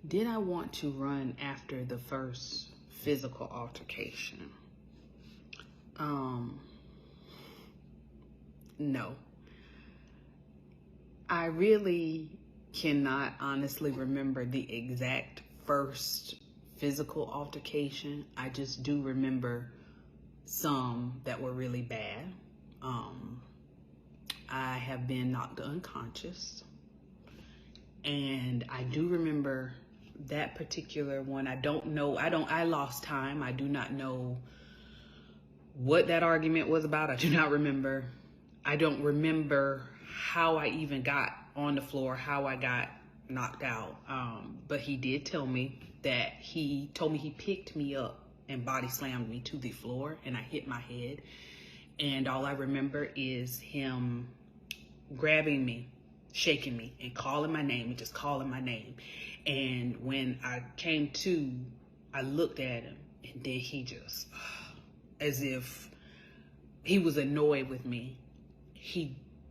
Did I want to run after the first physical altercation? No. I really cannot honestly remember the exact first physical altercation. I just do remember some that were really bad. I have been knocked unconscious, and I do remember that particular one. I lost time. I do not know what that argument was about. I do not remember. I don't remember how I even got on the floor, how I got knocked out. But he did tell me that he told me he picked me up and body slammed me to the floor, and I hit my head. And all I remember is him grabbing me, shaking me, and calling my name, and just calling my name. And when I came to, I looked at him, and then he just, as if he was annoyed with me,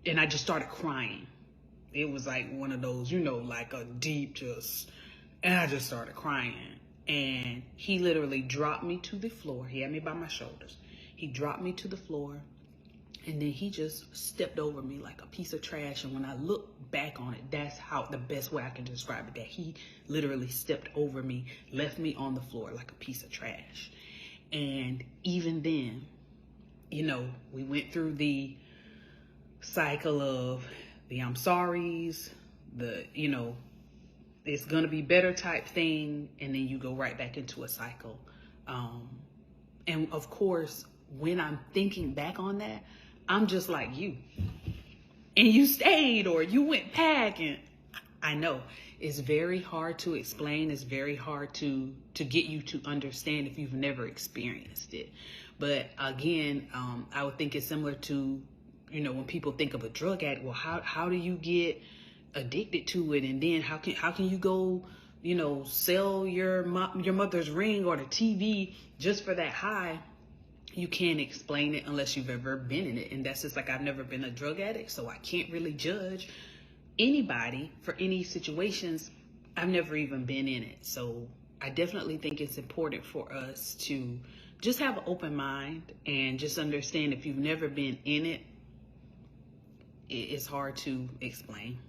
and I just started crying. It was like one of those, like a deep and I just started crying. And he literally dropped me to the floor. He had me by my shoulders. He dropped me to the floor, and then he just stepped over me like a piece of trash. And when I look back on it, that's the best way I can describe it, that he literally stepped over me, left me on the floor like a piece of trash. And even then, we went through the cycle of the I'm sorries, the, it's gonna be better type thing, and then you go right back into a cycle. And of course, when I'm thinking back on that, I'm just like you. And you stayed, or you went back, and I know it's very hard to explain. It's very hard to get you to understand if you've never experienced it. But again, I would think it's similar to, when people think of a drug addict. Well, how do you get addicted to it, and then how can you go, sell your mother's ring or the TV just for that high? You can't explain it unless you've ever been in it. And that's just like, I've never been a drug addict, so I can't really judge anybody for any situations. I've never even been in it. So I definitely think it's important for us to just have an open mind and just understand, if you've never been in it, it's hard to explain.